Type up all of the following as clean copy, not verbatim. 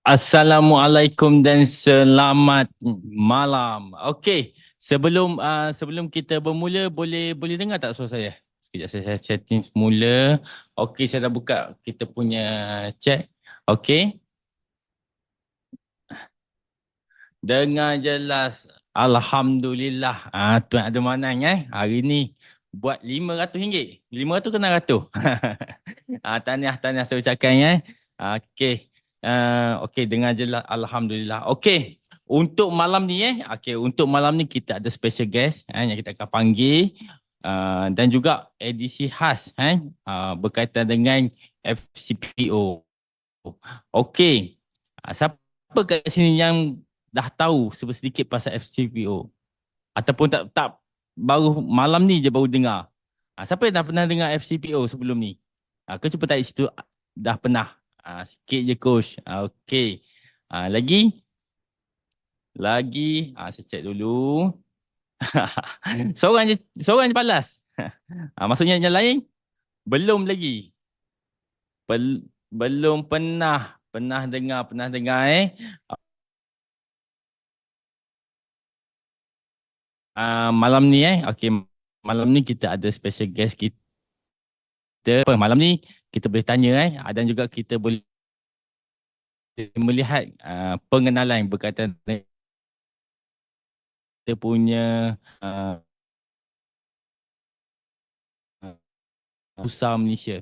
Assalamualaikum dan selamat malam. Okey, sebelum kita bermula, boleh dengar tak suara saya? Sekejap saya setting semula. Okey, saya dah buka kita punya chat. Okey, dengar jelas. Alhamdulillah. Tuan ada manang hari ni buat RM500. 500 ke 600? Tahniah saya ucapkan Okey. Okey, dengar jelas. Alhamdulillah. Okey. Untuk malam ni untuk malam ni kita ada special guest yang kita akan panggil, dan juga edisi khas berkaitan dengan FCPO. Okey. Siapa kat sini yang dah tahu sedikit pasal FCPO ataupun tak baru malam ni je baru dengar? Siapa yang dah pernah dengar FCPO sebelum ni? Kau cuba tarik situ dah pernah. Sikit je coach. Okey. Lagi? Saya check dulu. Seorang je balas. Maksudnya yang lain belum lagi. Belum pernah dengar malam ni okey, malam ni kita ada special guest kita. Malam ni kita boleh tanya dan juga kita boleh melihat pengenalan berkaitan dengan kita punya Bursa Malaysia.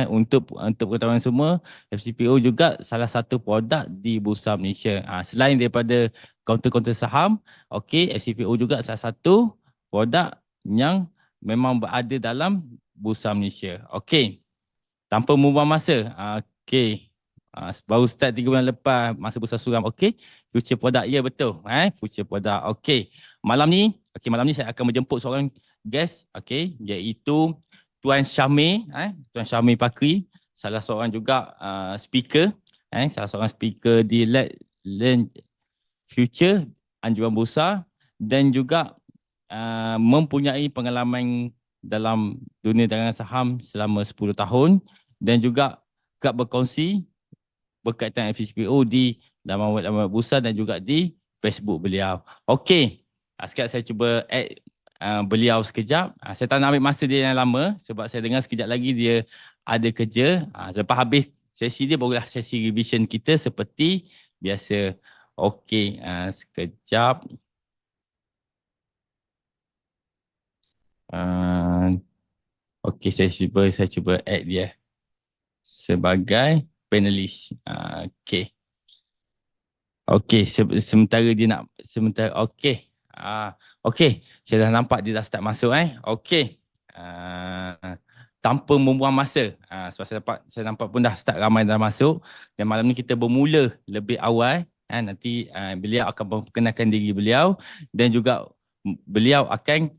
Untuk pengetahuan semua, FCPO juga salah satu produk di Bursa Malaysia. Selain daripada kaunter-kaunter saham, okey, FCPO juga salah satu produk yang memang berada dalam Bursa Malaysia. Okey, tanpa membuang masa. Okey. Baru start 3 bulan lepas masa Bursa Suram. Okey. Future product. Ya, betul. Future product. Okey. Malam ni saya akan menjemput seorang guest. Okey. Iaitu Tuan Syamir. Tuan Syamir Pakri. Salah seorang juga speaker. Salah seorang speaker di Learn Future Anjuran Bursa. Dan juga mempunyai pengalaman dalam dunia dagangan saham selama 10 tahun. Dan juga kerap berkongsi berkaitan FCPO di laman bursa dan juga di Facebook beliau. Okey, sekarang saya cuba add beliau sekejap. Saya tak nak ambil masa dia yang lama sebab saya dengar sekejap lagi dia ada kerja. Lepas habis sesi dia barulah sesi revision kita seperti biasa. Okey, sekejap. Okey, saya cuba add dia sebagai panelis. Okey. Okey, okey. Okey, saya dah nampak dia dah start masuk Okey. Tanpa membuang masa. Sebab saya nampak pun dah start ramai dah masuk dan malam ni kita bermula lebih awal. Nanti beliau akan memperkenalkan diri beliau dan juga beliau akan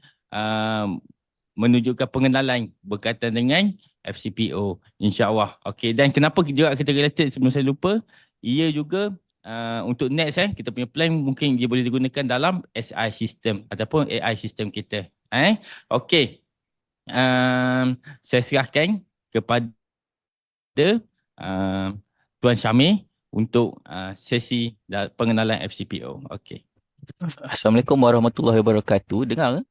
menunjukkan pengenalan berkaitan dengan FCPO, insya-Allah. Okey, dan kenapa juga kita related sebelum saya lupa, ia juga untuk next kita punya plan mungkin dia boleh digunakan dalam SI system ataupun AI system kita. Okey. Saya serahkan kepada Tuan Syamir untuk sesi pengenalan FCPO. Okey. Assalamualaikum warahmatullahi wabarakatuh. Dengar ke?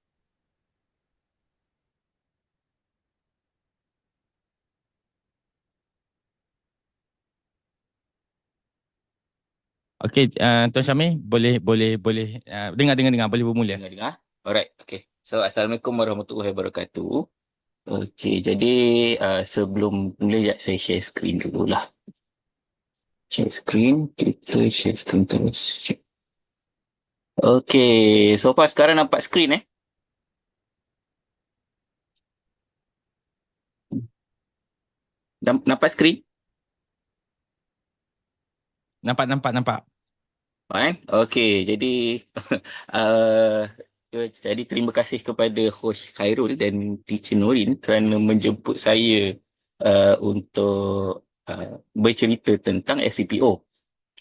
Okey, Tuan Syamir boleh dengar boleh bermula. Dengar. Alright, okay. So, Assalamualaikum warahmatullahi wabarakatuh. Okay, jadi sebelum mula saya share screen dululah. Share screen, kita share screen terus. Okay, so far sekarang nampak screen Nampak screen? Nampak. Okay, jadi uh, jadi terima kasih kepada host Khairul dan Teacher Nurin kerana menjemput saya untuk bercerita tentang FCPO.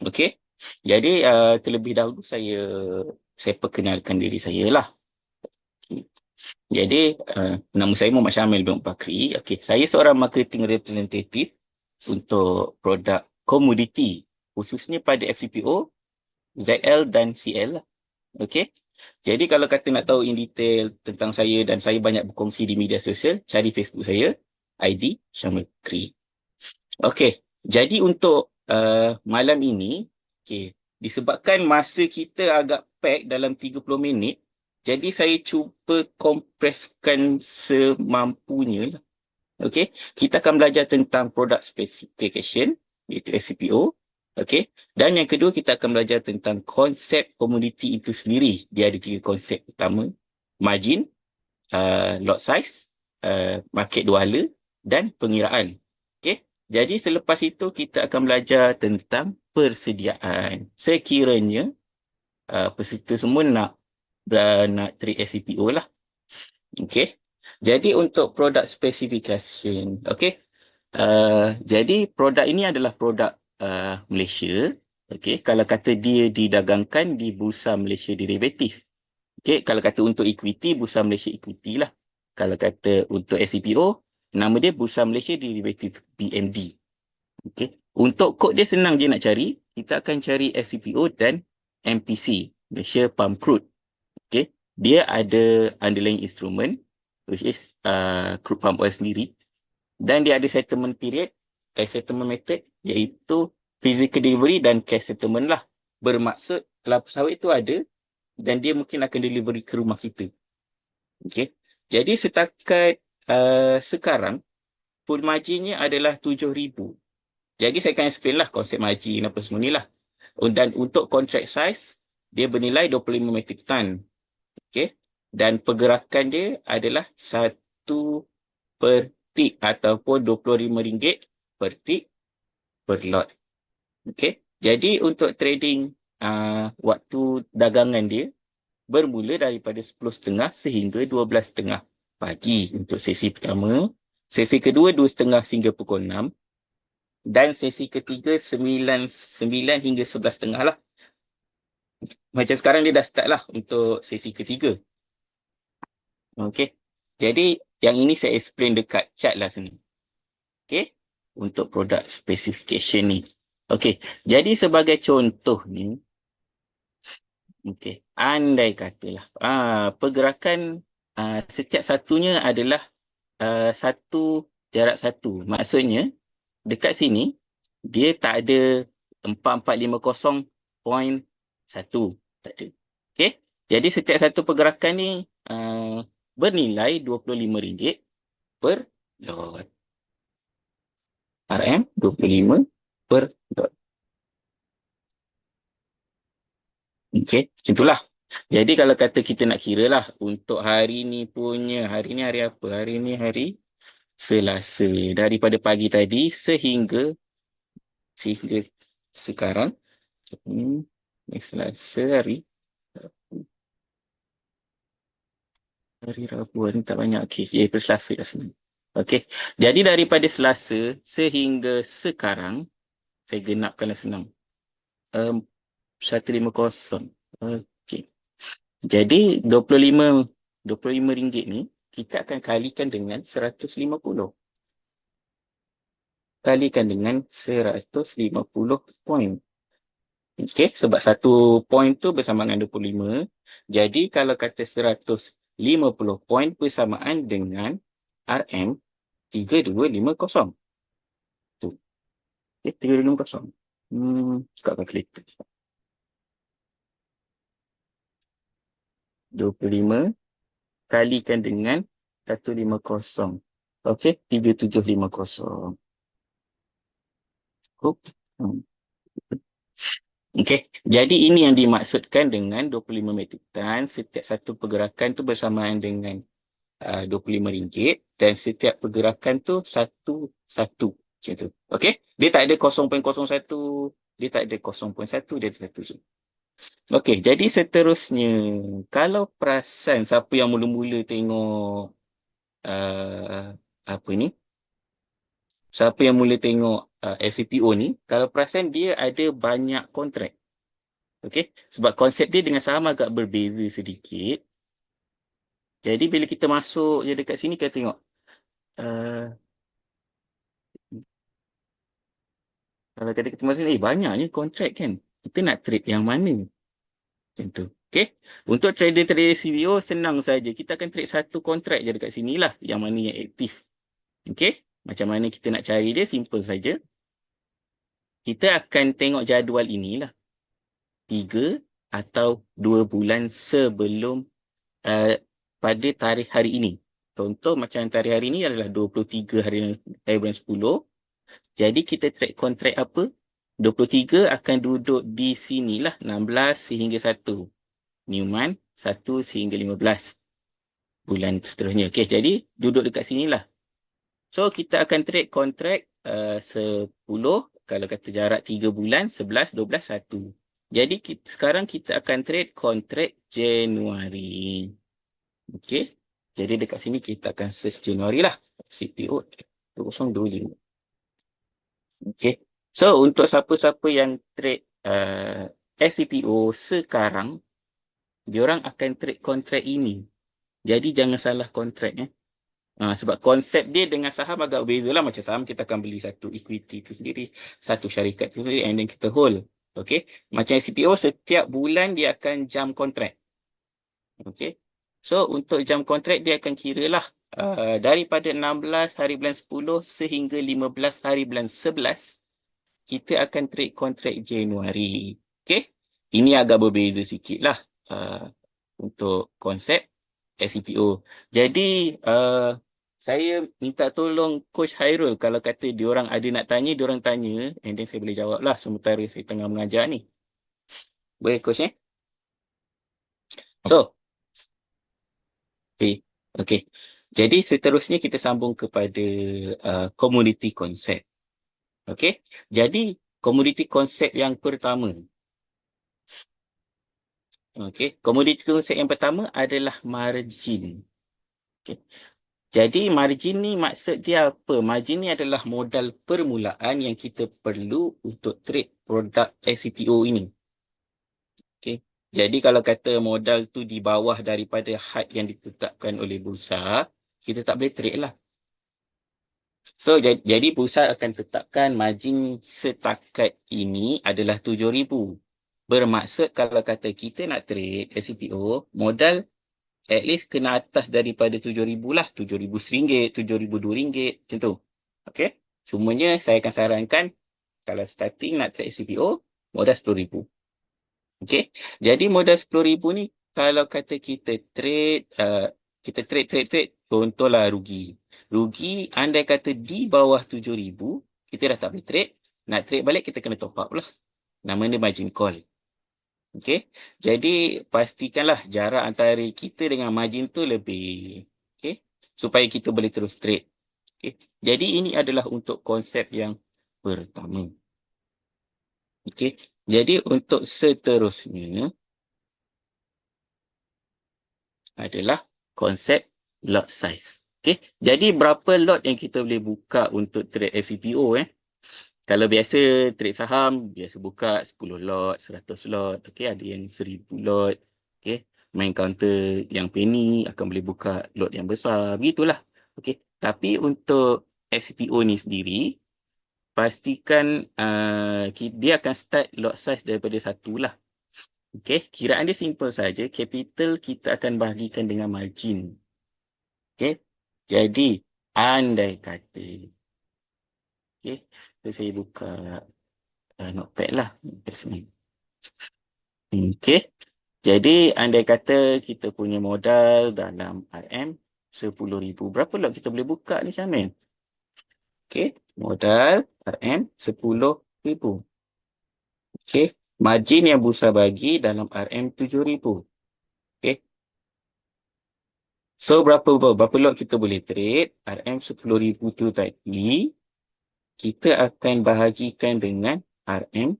Okey. Jadi terlebih dahulu saya perkenalkan diri saya lah. Okay. Jadi nama saya Muhammad Syamil bin Bakri. Okey, saya seorang marketing representative untuk produk komoditi khususnya pada FCPO, ZL dan CL lah. Okey. Jadi kalau kata nak tahu in detail tentang saya dan saya banyak berkongsi di media sosial, cari Facebook saya, ID Syamul Kri. Okey. Jadi untuk malam ini, okey, disebabkan masa kita agak pack dalam 30 minit, jadi saya cuba kompreskan semampunya. Okey, kita akan belajar tentang product specification, iaitu SCPO. Okey, dan yang kedua kita akan belajar tentang konsep komoditi itu sendiri. Dia ada 3 konsep utama: margin, lot size, market dua hala dan pengiraan. Okey, jadi selepas itu kita akan belajar tentang persediaan. Sekiranya peserta semua nak trade SCPO lah. Okey. Jadi untuk produk specification, okey. Jadi produk ini adalah produk Malaysia. Okey, kalau kata dia didagangkan di Bursa Malaysia Derivatif. Okey, kalau kata untuk equity, Bursa Malaysia Equity lah. Kalau kata untuk SCPO, nama dia Bursa Malaysia Derivatif BMD. Okey. Untuk kod dia senang je nak cari. Kita akan cari SCPO dan MPC, Malaysia Palm Crude. Okay. Dia ada underlying instrument, which is crude palm oil sendiri. Dan dia ada settlement period, settlement method, iaitu physical delivery dan cash settlement lah. Bermaksud kelapa sawit itu ada dan dia mungkin akan delivery ke rumah kita. Okay. Jadi setakat sekarang, full marginnya adalah 7,000. Jadi saya akan explain lah konsep margin apa semua ni lah. Dan untuk contract size, dia bernilai 25 metric ton. Okey. Dan pergerakan dia adalah 1 per tick ataupun RM25 per tick per lot. Okey. Jadi untuk trading waktu dagangan dia bermula daripada 10.30 sehingga 12.30 pagi untuk sesi pertama. Sesi kedua 2.30 hingga pukul 6. Dan sesi ketiga 9 hingga 11.30 lah. Macam sekarang dia dah start lah untuk sesi ketiga. Okey. Jadi yang ini saya explain dekat chat lah sini. Okey. Untuk produk specification ni. Okey. Jadi sebagai contoh ni, okey, andai katalah pergerakan setiap satunya adalah satu jarak satu. Maksudnya dekat sini dia tak ada 4450.1. Tak ada. Okey. Jadi setiap satu pergerakan ni bernilai RM25 per lot. RM 25 per lot. Okey, itulah. Jadi kalau kata kita nak kira lah untuk hari ni punya, hari ni hari apa? Hari ni hari Selasa. Daripada pagi tadi sehingga sekarang. Ni Selasa hari Rabu ni tak banyak. Okey, iaitu Selasa dah sini. Okey. Jadi daripada Selasa sehingga sekarang, saya genapkanlah senang. 150. Okey. Jadi RM25 ni kita akan kalikan dengan 150. Kalikan dengan 150 poin. Okey, sebab satu poin tu bersama dengan 25. Jadi kalau kata 150 poin bersamaan dengan RM 3250. Tu. Okey, 3250. Buka kalkulator. 25 kalikan dengan 150. Okey, 3750. Okey, jadi ini yang dimaksudkan dengan 25 metrik ton. Setiap satu pergerakan tu bersamaan dengan RM25 dan setiap pergerakan tu satu-satu. Macam tu. Okey, dia tak ada 0.01, dia tak ada 0.1, dia ada 1. Okey, jadi seterusnya, kalau perasan siapa yang mula-mula tengok apa ni? Siapa yang mula tengok SCPO ni, kalau perasan dia ada banyak kontrak. Okey, sebab konsep dia dengan saham agak berbeza sedikit. Jadi bila kita masuk je dekat sini, kita tengok Kalau kata kita masuk ni, banyaknya kontrak kan. Kita nak trade yang mana? Macam tu. Okay. Untuk trader-trader CBO, senang saja. Kita akan trade satu kontrak je dekat sini lah. Yang mana yang aktif. Okay. Macam mana kita nak cari dia, simple saja. Kita akan tengok jadual inilah. 3 atau 2 bulan sebelum pada tarikh hari ini. Contoh macam tarikh hari ini adalah 23 bulan 10. Jadi kita trade kontrak apa? 23 akan duduk di sinilah 16 sehingga 1. New month 1 sehingga 15. Bulan seterusnya. Okey, jadi duduk dekat sinilah. So kita akan trade kontrak 10, kalau kata jarak 3 bulan, 11, 12, 1. Jadi sekarang kita akan trade kontrak Januari. Okey. Jadi dekat sini kita akan search Januari lah. CPO 2025. Okey. So untuk siapa-siapa yang trade SCPO sekarang, diorang akan trade kontrak ini. Jadi jangan salah kontrak sebab konsep dia dengan saham agak berbeza lah. Macam saham kita akan beli satu equity tu sendiri, satu syarikat tu sendiri, and then kita hold. Okay. Macam CPO setiap bulan dia akan jam kontrak. Okay. So untuk jam kontrak dia akan kira lah daripada 16 hari bulan 10 sehingga 15 hari bulan 11, kita akan trade kontrak Januari. Okay. Ini agak berbeza sikit lah untuk konsep SCPO. Jadi saya minta tolong Coach Hairul, kalau kata diorang ada nak tanya, diorang tanya, and then saya boleh jawab lah sementara saya tengah mengajar ni. Boleh Coach So, okay. Jadi seterusnya kita sambung kepada community konsep. Okay. Jadi community konsep yang pertama. Okay. Community konsep yang pertama adalah margin. Okay. Jadi margin ni maksud dia apa? Margin ni adalah modal permulaan yang kita perlu untuk trade produk SCPO ini. Okay. Jadi kalau kata modal tu di bawah daripada had yang ditetapkan oleh bursa, kita tak boleh trade lah. So jadi bursa akan tetapkan margin setakat ini adalah 7,000. Bermaksud kalau kata kita nak trade SCPO, modal at least kena atas daripada 7,000 lah. 7,000 RM1, 7,000 RM2, macam tu. Okay. Semuanya saya akan sarankan kalau starting nak trade CPO, modal 10,000. Okay. Jadi modal 10,000 ni kalau kata kita trade, trade, contohlah rugi. Rugi andai kata di bawah 7,000, kita dah tak boleh trade. Nak trade balik kita kena top up lah. Nama dia margin call. Okey. Jadi pastikanlah jarak antara kita dengan margin tu lebih. Okey. Supaya kita boleh terus trade. Okey. Jadi ini adalah untuk konsep yang pertama. Okey. Jadi untuk seterusnya adalah konsep lot size. Okey. Jadi berapa lot yang kita boleh buka untuk trade FVPO Kalau biasa trade saham, biasa buka 10 lot, 100 lot. Okay, ada yang 1,000 lot. Okay, main counter yang penny akan boleh buka lot yang besar. Begitulah. Okay, tapi untuk SCPO ni sendiri, pastikan dia akan start lot size daripada 1 lah. Okay, kiraan dia simple saja. Capital kita akan bahagikan dengan margin. Okay, jadi andai kata. Okay, so saya buka notepad lah. Okay. Jadi andai kata kita punya modal dalam RM 10,000. Berapa lot kita boleh buka ni Syamil? Okay. Modal RM 10,000. Okay. Margin yang bursa bagi dalam RM 7,000. Okay. So berapa lot kita boleh trade? RM 10,000 tu tadi kita akan bahagikan dengan RM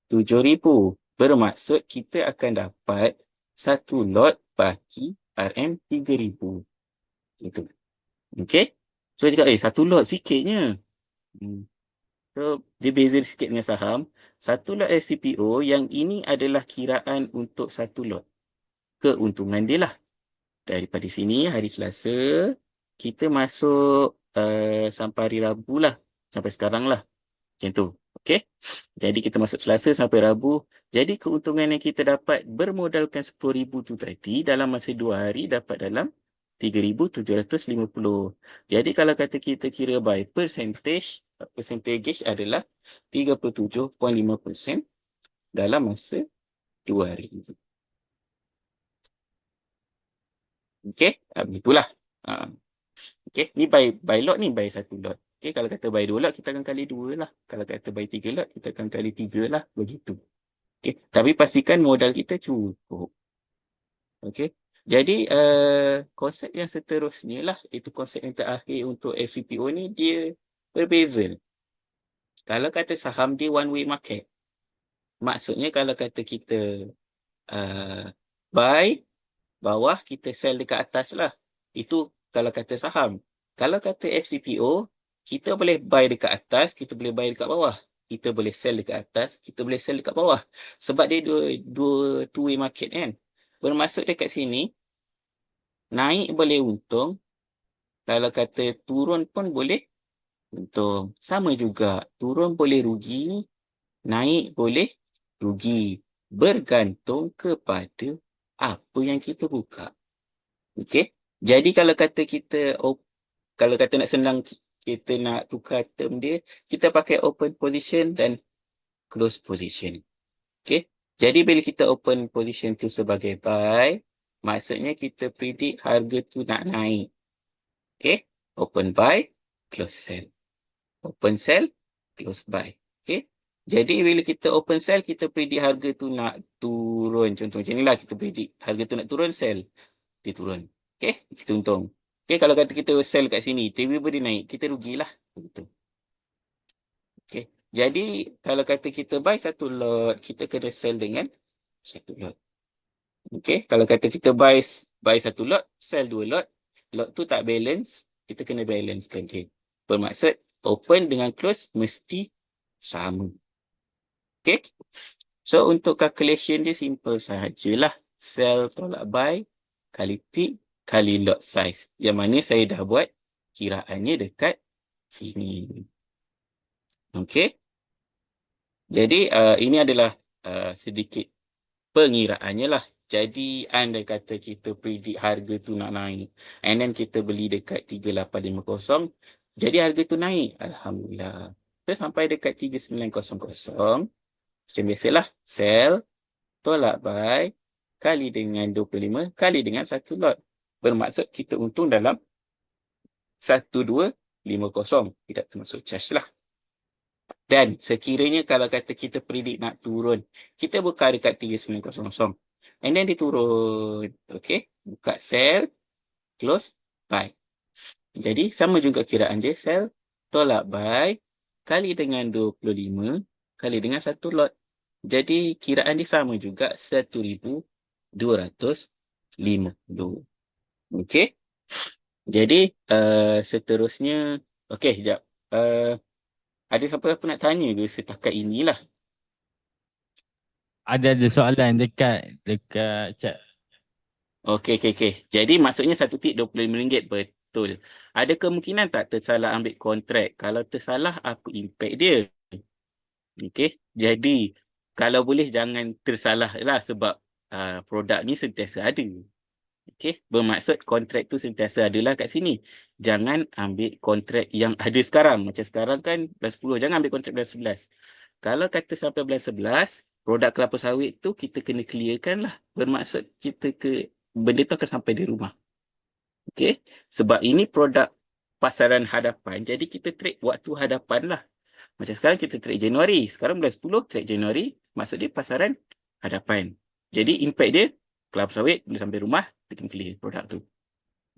7,000. Bermaksud kita akan dapat satu lot bagi RM 3,000. Itu. Okey. So dia cakap, satu lot sikitnya. So dia beza sikit dengan saham. Satu lot SCPO yang ini adalah kiraan untuk satu lot. Keuntungan dia lah. Daripada sini hari Selasa, kita masuk sampai hari Rabu lah. Sampai sekarang lah. Macam tu. Okey. Jadi kita masuk Selasa sampai Rabu. Jadi keuntungan yang kita dapat bermodalkan 10,000 tu tadi dalam masa 2 hari dapat dalam 3,750. Jadi kalau kata kita kira by percentage adalah 37.5% dalam masa 2 hari. Okey, begitulah. Ha. Okey, ni by lot ni by 1 lot. Okey, kalau kata by 2 lot kita akan kali 2 lah. Kalau kata by 3 lot kita akan kali 3 lah, begitu. Okey, tapi pastikan modal kita cukup. Okey. Jadi konsep yang seterusnya lah, itu konsep yang terakhir untuk FCPO ni dia berbeza. Kalau kata saham dia one way market. Maksudnya kalau kata kita buy bawah, kita sell dekat atas lah. Itu kalau kata saham. Kalau kata FCPO, kita boleh buy dekat atas, kita boleh buy dekat bawah. Kita boleh sell dekat atas, kita boleh sell dekat bawah. Sebab dia dua two way market kan. Bermaksud dekat sini, naik boleh untung, kalau kata turun pun boleh untung. Sama juga, turun boleh rugi, naik boleh rugi. Bergantung kepada apa yang kita buka. Okey. Jadi kalau kata kita kalau kata nak senang kita nak tukar term dia, kita pakai open position dan close position. Okey. Jadi bila kita open position tu sebagai buy, maksudnya kita predict harga tu nak naik. Okey. Open buy, close sell. Open sell, close buy. Okey. Jadi bila kita open sell, kita predict harga tu nak turun. Contoh macam ni lah, kita predict harga tu nak turun, sell. Dia turun. Okey, kita untung. Okey, kalau kata kita sell kat sini, tiba-tiba dia naik, kita rugilah. Betul. Okey. Jadi kalau kata kita buy satu lot, kita kena sell dengan satu lot. Okey, kalau kata kita buy satu lot, sell 2 lot, lot tu tak balance, kita kena balancekan dia. Bermaksud open dengan close mesti sama. Okey. So untuk calculation dia simple sahajalah. Sell tolak buy kali tick kali lot size. Yang mana saya dah buat kiraannya dekat sini. Okey. Jadi ini adalah sedikit pengiraannya lah. Jadi andai kata kita predict harga tu nak naik, and then kita beli dekat 3850, jadi harga tu naik. Alhamdulillah. Kita sampai dekat 3900, macam biasalah, sell tolak buy kali dengan 25 kali dengan satu lot. Bermaksud kita untung dalam 1250. Tidak termasuk charge lah. Dan sekiranya kalau kata kita predict nak turun, kita buka dekat 3900. And then dia turun. Okay. Buka sell, close, buy. Jadi sama juga kiraan dia, sell tolak buy kali dengan 25 kali dengan satu lot. Jadi kiraan dia sama juga, 1250. Okey. Jadi seterusnya, okey, sekejap. Ada siapa-siapa nak tanya ke setakat inilah? Ada soalan dekat chat. Okey. Jadi maksudnya satu tik RM25, betul. Ada kemungkinan tak tersalah ambil kontrak? Kalau tersalah, apa impact dia? Okey. Jadi kalau boleh jangan tersalah lah, sebab produk ni sentiasa ada. Okey, bermaksud kontrak tu sentiasa adalah kat sini. Jangan ambil kontrak yang ada sekarang. Macam sekarang kan bulan 10, jangan ambil kontrak bulan 11. Kalau kata sampai bulan 11, produk kelapa sawit tu kita kena clearkan lah. Bermaksud benda tu akan sampai di rumah. Okey, sebab ini produk pasaran hadapan, jadi kita trade waktu hadapan lah. Macam sekarang kita trade Januari. Sekarang bulan 10, trade Januari. Maksud dia pasaran hadapan. Jadi impact dia, kelapa sawit boleh sampai rumah, kita kena clear produk tu.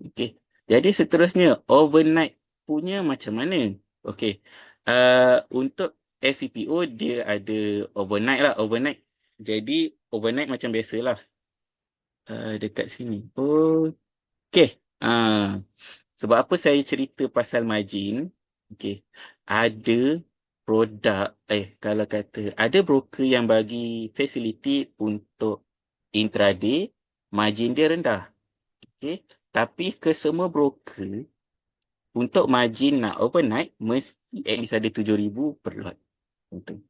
Okey. Jadi seterusnya, overnight punya macam mana? Okey. Untuk SCPO, dia ada overnight lah. Overnight. Jadi overnight macam biasalah. Dekat sini. Okey. Sebab apa saya cerita pasal margin? Okey. Ada produk, kalau kata, ada broker yang bagi facility untuk intraday, margin dia rendah. Okey. Tapi ke semua broker, untuk margin nak overnight, mesti at least ada 7,000 per lot. Betul.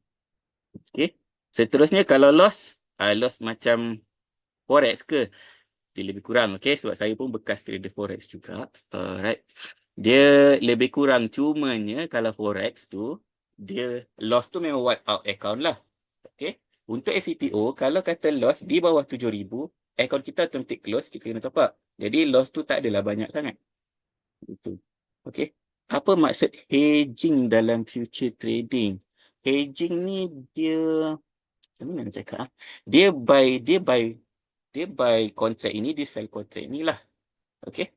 Okay. Seterusnya kalau loss, loss macam forex ke? Dia lebih kurang. Okay. Sebab saya pun bekas trader forex juga. Alright. Dia lebih kurang. Cumanya kalau forex tu, dia loss tu memang wipe out account lah. Okay. Untuk SCPO, kalau kata loss di bawah 7,000, account kita automatic close, kita kena top up. Jadi loss tu tak adalah banyak sangat. Itu. Okay. Apa maksud hedging dalam future trading? Hedging ni dia, macam mana nak cakap? Dia buy kontrak ini, dia sell kontrak ni lah. Okay.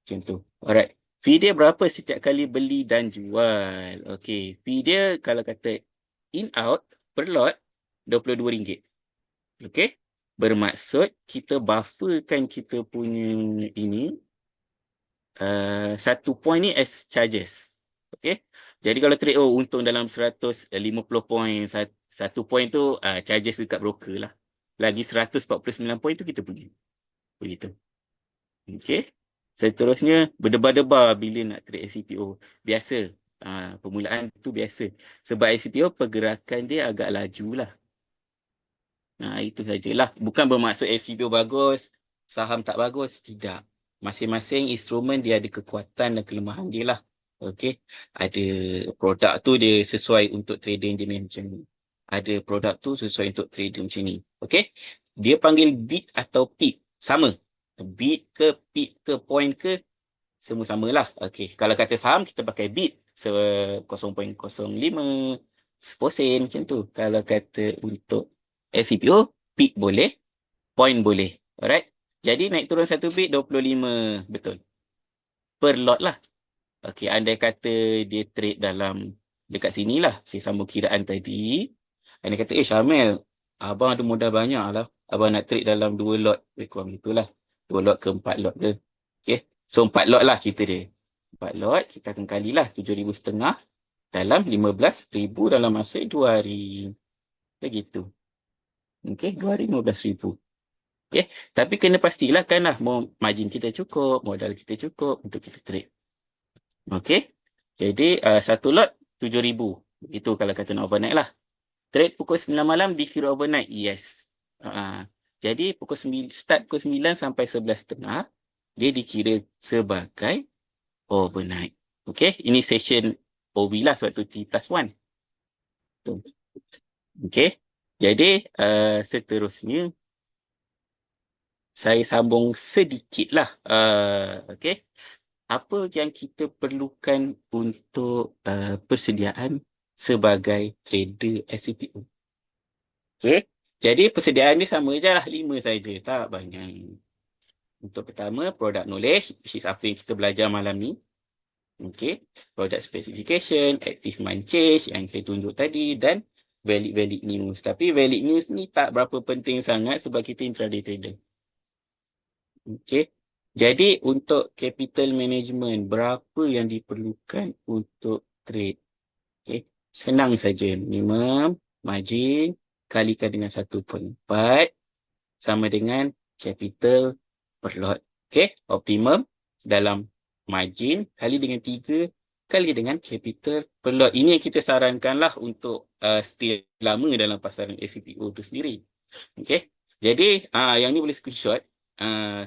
Macam tu. Alright. Fee dia berapa setiap kali beli dan jual? Okay. Fee dia kalau kata in out per lot RM22. Okay. Bermaksud kita bufferkan kita punya ini satu point ni as charges. Okay. Jadi kalau trade untung dalam 150 point, satu point tu charges dekat broker lah. Lagi 149 point tu kita pergi. Begitu. Okay. Seterusnya berdebar-debar bila nak trade SCPO. Biasa. Permulaan tu biasa. Sebab SCPO pergerakan dia agak laju lah. Itu sajalah. Bukan bermaksud SCPO bagus, saham tak bagus. Tidak. Masing-masing instrumen dia ada kekuatan dan kelemahan dia lah. Okey. Ada produk tu dia sesuai untuk trading jenis macam ni. Ada produk tu sesuai untuk trading macam ni. Okey. Dia panggil bid atau pip. Sama. Bid ke, pip ke, point ke, semua samalah. Okey. Kalau kata saham, kita pakai bid. 0.05 sen macam tu. Kalau kata untuk SCPO, pip boleh, point boleh. Alright. Jadi naik turun satu bit 25. Betul. Per lot lah. Okey, andai kata dia trade dalam dekat sini lah. Saya sambung kiraan tadi. Andai kata, Syamel, abang ada modal banyak lah. Abang nak trade dalam 2 lot. Kurang itulah. 2 lot ke 4 lot ke. Okey. So 4 lot lah cerita dia. 4 lot, kita akan kalilah 7,500 dalam 15,000 dalam masa 2 hari. Begitu. Okey, 2 hari 15,000. Okay. Tapi kena pastilah kan lah margin kita cukup, modal kita cukup untuk kita trade. Okey. Jadi satu lot 7,000. Itu kalau kata nak overnight lah. Trade pukul 9 malam dikira overnight. Yes. Jadi start pukul 9 sampai 11.30 dia dikira sebagai overnight. Okey. Ini session OV lah sebab tu T+1. Okey. Jadi seterusnya saya sambung sedikit lah. Okay. Apa yang kita perlukan untuk persediaan sebagai trader SCPO? Okay. Jadi persediaan ni sama je lah. 5 saja. Tak banyak. Untuk pertama, product knowledge, which is apa yang kita belajar malam ni. Okay. Product specification, active mind change yang saya tunjuk tadi dan valid news. Tapi valid news ni tak berapa penting sangat sebab kita intraday trader. Okey. Jadi untuk capital management, berapa yang diperlukan untuk trade? Okey. Senang saja. Minimum margin kalikan dengan 1.4 sama dengan capital per lot. Okey. Optimum dalam margin kali dengan 3 kali dengan capital per lot. Ini yang kita sarankanlah untuk stay lama dalam pasaran SCPO itu sendiri. Okey. Jadi yang ni boleh screenshot.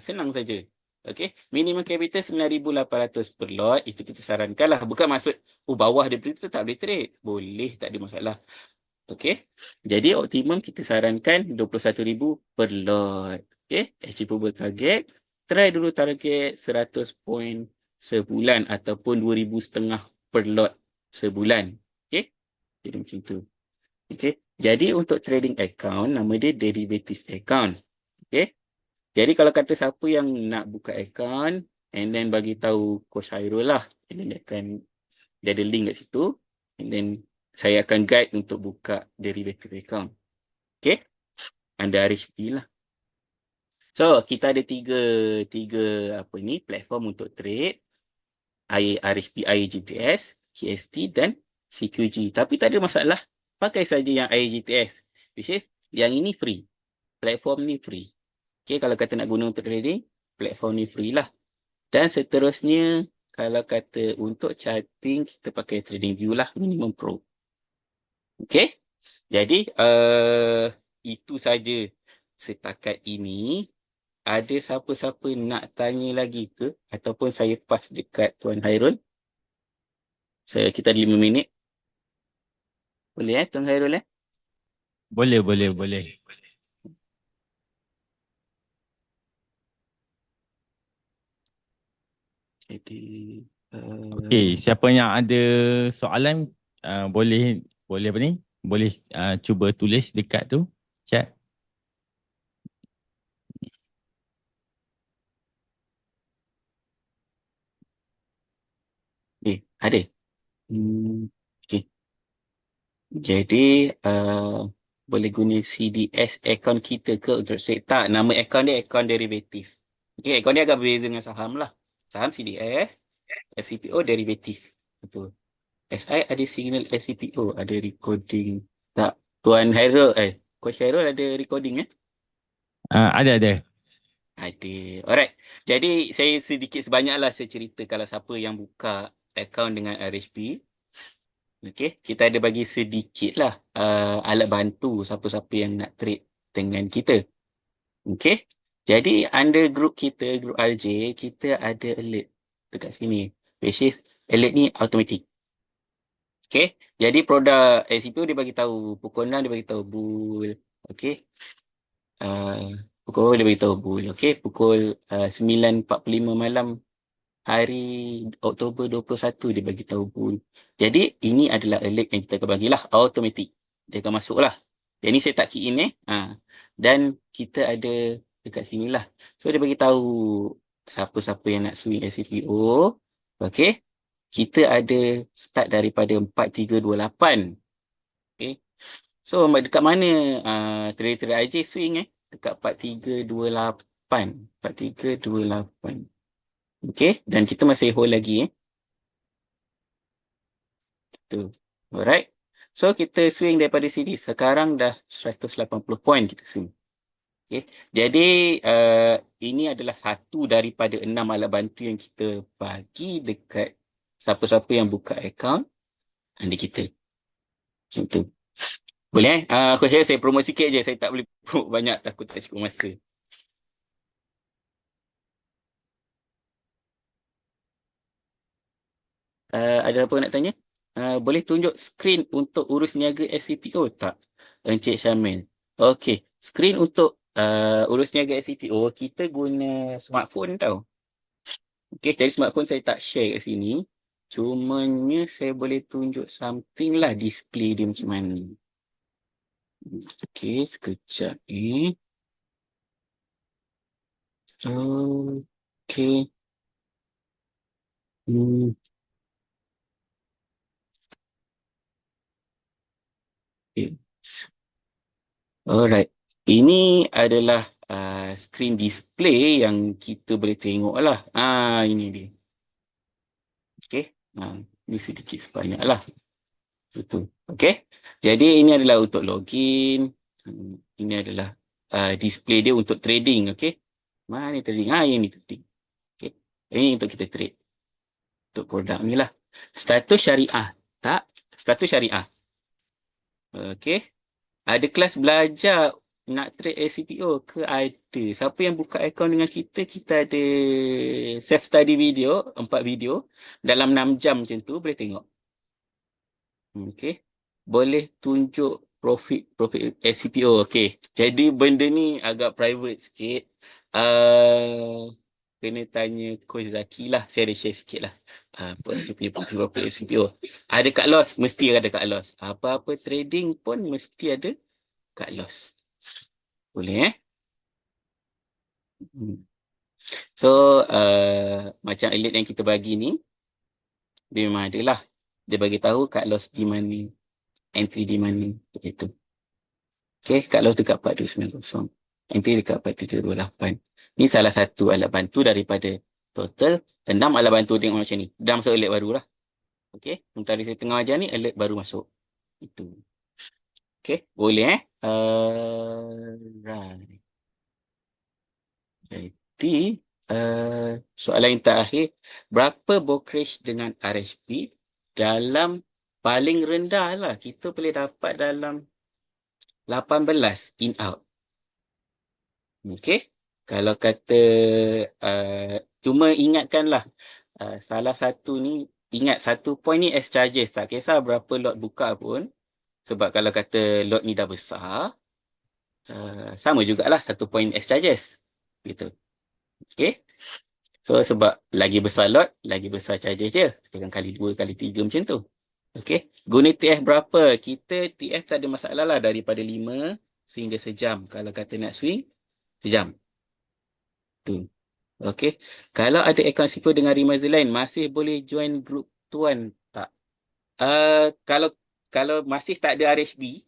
Senang saja. Okey, minimum capital 9,800 per lot. Itu kita sarankan lah. Bukan maksud bawah daripada itu tak boleh trade. Boleh, tak ada masalah. Okey, jadi optimum kita sarankan 21,000 per lot. Okey, achievable target. Try dulu target 100 point sebulan ataupun 2,500 per lot sebulan. Okey, jadi macam tu. Okey, jadi untuk trading account, nama dia derivative account. Okey. Jadi kalau kata siapa yang nak buka account and then bagi tahu Coach Hairul lah, and then dia ada link kat situ, and then saya akan guide untuk buka derivative account. Okay, anda RHP lah. So kita ada tiga apa ni platform untuk trade, RHP, IAGTS, KST dan CQG. Tapi tak ada masalah, pakai saja yang IAGTS, which is yang ini free, platform ni free. Okay, kalau kata nak guna untuk trading, platform ni free lah. Dan seterusnya, kalau kata untuk charting, kita pakai TradingView lah, minimum pro. Okey. Jadi itu saja setakat ini. Ada siapa-siapa nak tanya lagi ke ataupun saya pas dekat Tuan Hairul? Kita ada 5 minit. Boleh Tuan Hairul Boleh, boleh, boleh. Jadi Okey, siapa yang ada soalan boleh boleh apa ni? Boleh cuba tulis dekat tu, chat. ada. Okey. Jadi boleh guna CDS akaun kita ke untuk trade? Tak, nama akaun dia akaun derivatif. Okey, akaun dia agak berbeza dengan saham lah. Saham CDS, FCPO derivatif. Betul. SI ada signal FCPO, ada recording. Tak, Tuan Hairul, Coach Hairul ada recording Ada. Ada. Alright. Jadi saya sedikit sebanyaklah saya cerita kalau siapa yang buka akaun dengan RHP. Okey, kita ada bagi sedikit lah alat bantu siapa-siapa yang nak trade dengan kita. Okey. Jadi under group kita, group RJ, kita ada alert dekat sini. Which is alert ni automatic. Okey. Jadi produk SCPO dia bagi tahu pukul 6 dia bagi tahu bull. Okey. Pukul berapa dia bagi tahu bull. Okey, pukul 9.45 malam hari Oktober 21 dia bagi tahu bull. Jadi ini adalah alert yang kita akan bagilah automatic. Dia akan masuk lah. Yang ni saya tak key in dan kita ada dekat sini lah. So dia bagi tahu siapa-siapa yang nak swing SCPO. Okey. Kita ada start daripada 4328. Okey. So dekat mana trader-trader IJ swing dekat 4328. 4328. Okey, dan kita masih hold lagi tu. Alright. So kita swing daripada sini. Sekarang dah 180 point kita swing. Okay. Jadi ini adalah satu daripada 6 alat bantu yang kita bagi dekat siapa-siapa yang buka akaun anda kita. Macam tu. Boleh aku saya promote sikit je. Saya tak boleh promote banyak, takut tak cukup masa. Ada apa nak tanya? Boleh tunjuk skrin untuk urus niaga SCPO tak? Encik Syamil. Okey, skrin untuk urus niaga SCPO kita guna smartphone tau. Okey, jadi smartphone saya tak share kat sini. Cumanya saya boleh tunjuk something lah display dia macam mana. Okey, sekejap ni. Okey. Hmm. Okay. Alright. Ini adalah screen display yang kita boleh tengok lah. Ini dia. Okey. Ini sedikit sebanyak lah. Betul. Okey. Jadi ini adalah untuk login. Ini adalah display dia untuk trading. Okey. Mana trading? Ini trading. Okey. Ini untuk kita trade. Untuk produk ni lah. Status syariah. Tak. Status syariah. Okey. Ada kelas belajar nak trade SCPO ke? Ada. Siapa yang buka akaun dengan kita, kita ada self study video, 4 video. Dalam 6 jam macam tu, boleh tengok. Okey. Boleh tunjuk profit SCPO. Okey. Jadi benda ni agak private sikit. Kena tanya Coach Zaki lah. Saya ada share sikit lah. Apa dia punya profit SCPO. Ada cut loss, mesti ada cut loss. Apa-apa trading pun mesti ada cut loss. Boleh So macam alert yang kita bagi ni, dia memang ada lah. Dia bagi tahu cut loss di mana, entry di mana, begitu. Okay, cut loss dekat 4290. Entry dekat 4328. Ni salah satu alat bantu daripada total 6 alat bantu tengok macam ni. Dah masuk alert baru lah. Okay, sementara saya tengah ajar ni, alert baru masuk. Itu. Okay, boleh right. Jadi, soalan yang terakhir, berapa brokerage dengan RHP dalam paling rendah lah kita boleh dapat dalam 18 in out. Okey. Kalau kata cuma ingatkanlah salah satu ni, ingat satu point ni as charges, tak kisah berapa lot buka pun, sebab kalau kata lot ni dah besar, sama jugalah satu point as charges gitu. Okey. So sebab lagi besar lot, lagi besar charges dia. Sekarang kali 2 kali 3 macam tu. Okey. Guna TF berapa? Kita TF tak ada masalah lah, daripada 5 sehingga sejam. Kalau kata nak swing, sejam. Tu. Okey. Kalau ada akaun sipur dengan reminder lain, masih boleh join grup tuan tak? Kalau kalau masih tak ada RHB,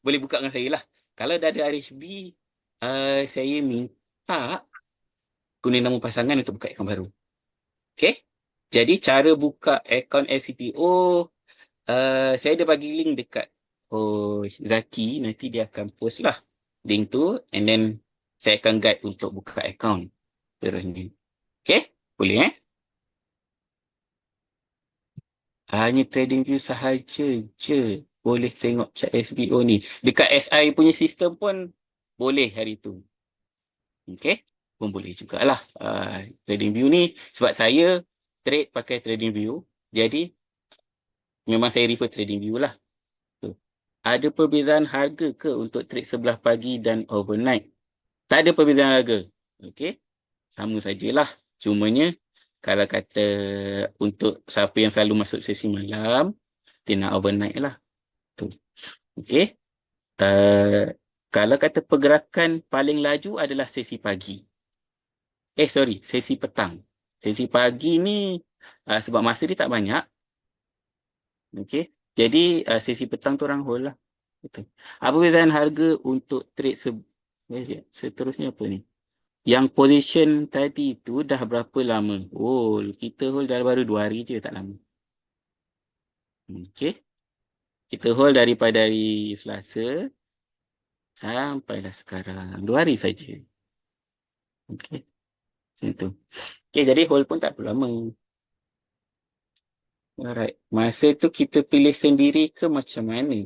boleh buka dengan saya lah. Kalau dah ada RHB, saya minta guna nama pasangan untuk buka akaun baru. Okey. Jadi cara buka akaun SCPO, saya ada bagi link dekat Zaki, nanti dia akan post lah link tu, and then saya akan guide untuk buka akaun terusnya. Okey? Boleh Hanya TradingView sahaja je boleh tengok chart SBO ni. Dekat SI punya sistem pun boleh hari tu. Okey? Pun boleh jugalah. TradingView ni sebab saya trade pakai TradingView. Jadi memang saya refer TradingView lah. Tu. Ada perbezaan harga ke untuk trade sebelah pagi dan overnight? Tak ada perbezaan harga. Okey? Sama sajalah. Cumanya kalau kata untuk siapa yang selalu masuk sesi malam, dia nak overnight lah. Tu. Okey. Kalau kata pergerakan paling laju adalah sesi pagi. Sorry, sesi petang. Sesi pagi ni sebab masa dia tak banyak. Okey. Jadi sesi petang tu orang hold lah. Betul. Apa perbezaan harga untuk trade seterusnya apa ni? Yang position tadi tu dah berapa lama? Oh, kita hold dah baru 2 hari je, tak lama. Okey. Kita hold daripada hari Selasa sampailah sekarang. 2 hari saja. Okey. Macam tu. Okey, jadi hold pun tak perlu lama. Alright. Masa tu kita pilih sendiri ke macam mana?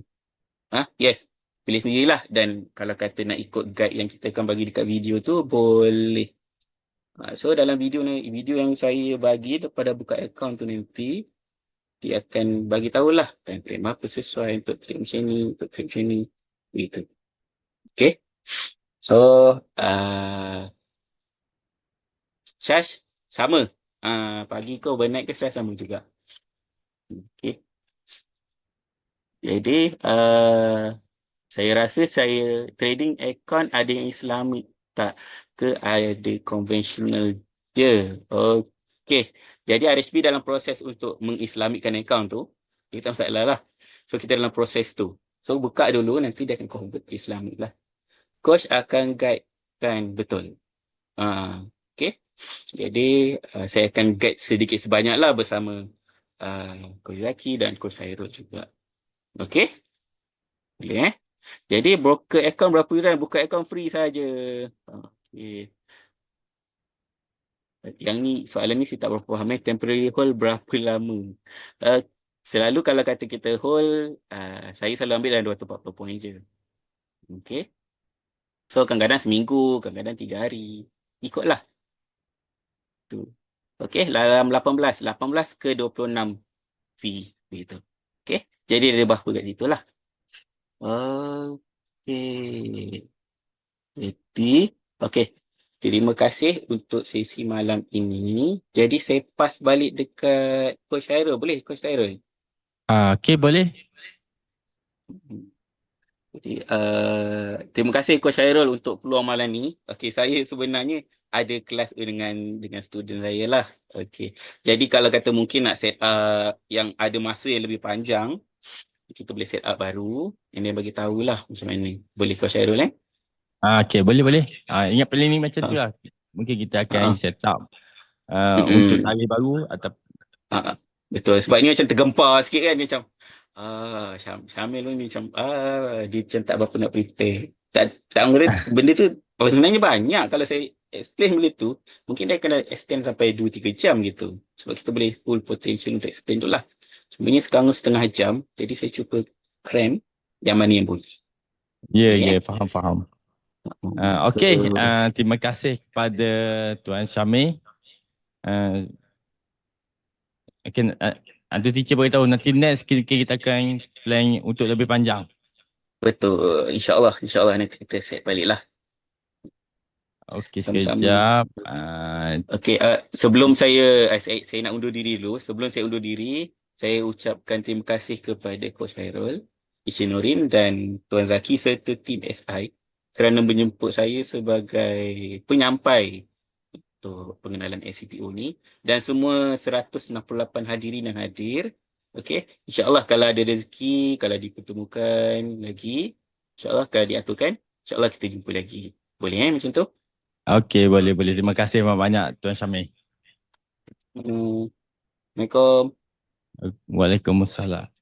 Yes. Pilih sendirilah. Dan kalau kata nak ikut guide yang kita akan bagi dekat video tu, boleh. So dalam video yang saya bagi daripada buka akaun tu nanti, dia akan bagi tahulah time frame apa sesuai untuk trade macam ni, untuk trade macam ni. Begitu. Okay. So, Syash, sama. Pagi ke overnight ke Syash sama juga. Okay. Jadi, saya rasa saya trading account ada yang Islamic tak ke ada konvensional je. Okey. Jadi RHB dalam proses untuk mengislamikkan account tu, kita masalah lah. So kita dalam proses tu. So buka dulu, nanti dia akan convert ke Islamic lah. Coach akan guidekan betul. Okey. Jadi saya akan guide sedikit sebanyak lah bersama Coach Zaki dan Coach Hairul juga. Okey. Boleh Jadi broker account berapa yuran? Buka account free saja. Okay. Yang ni, soalan ni saya tak berapa faham. Temporary hold berapa lama? Selalu kalau kata kita hold, saya selalu ambil dalam 240 poin je. Okay. So kadang-kadang seminggu, kadang-kadang 3 hari. Ikutlah. Tu. Okay, dalam 18 ke 26 fee. Begitu. Okay. Jadi ada berapa kat situ lah. Okay. Jadi, okey. Terima kasih untuk sesi malam ini. Jadi saya pas balik dekat Coach Khairul. Boleh Coach Khairul? Okey, boleh. Jadi, terima kasih Coach Khairul untuk peluang malam ni. Okey, saya sebenarnya ada kelas dengan student saya lah. Okey. Jadi kalau kata mungkin nak set up yang ada masa yang lebih panjang, kita boleh set up baru. Ini bagi tahulah macam mana. Boleh Coach Khairul Okey, boleh. Ingat planning macam tu Ah. lah. Mungkin kita akan set up untuk tarikh baru atau Betul. Sebab ni macam tergempar sikit kan. Macam Syamil ni macam dia macam tak berapa nak prepare. Tak benda tu sebenarnya banyak. Kalau saya explain benda tu, mungkin dia kena extend sampai 2-3 jam gitu. Sebab kita boleh full potential untuk explain tu lah. Sebenarnya sekarang setengah jam, jadi saya cuba cram yang mana yang boleh. Ya, Okay, ya, eh? faham. So, Okey, terima kasih kepada Tuan Syamil. Uh, okay, Antu teacher beritahu nanti next kita akan plan untuk lebih panjang. betul. InsyaAllah nanti kita set balik lah Okey, sama-sama. sekejap. Okey, sebelum saya nak undur diri dulu. Sebelum saya undur diri, saya ucapkan terima kasih kepada Coach Hairul, Encik Norin dan Tuan Zaki serta tim SI kerana menjemput saya sebagai penyampai untuk pengenalan SCPO ni dan semua 168 hadirin yang hadir. Okey, insya-Allah kalau ada rezeki, kalau dipertemukan lagi, insya-Allah kalau diaturkan, insya-Allah kita jumpa lagi. Boleh macam tu? Okey, boleh. Terima kasih banyak Tuan Syamil. Hmm, Assalamualaikum. Waalaikumsalam.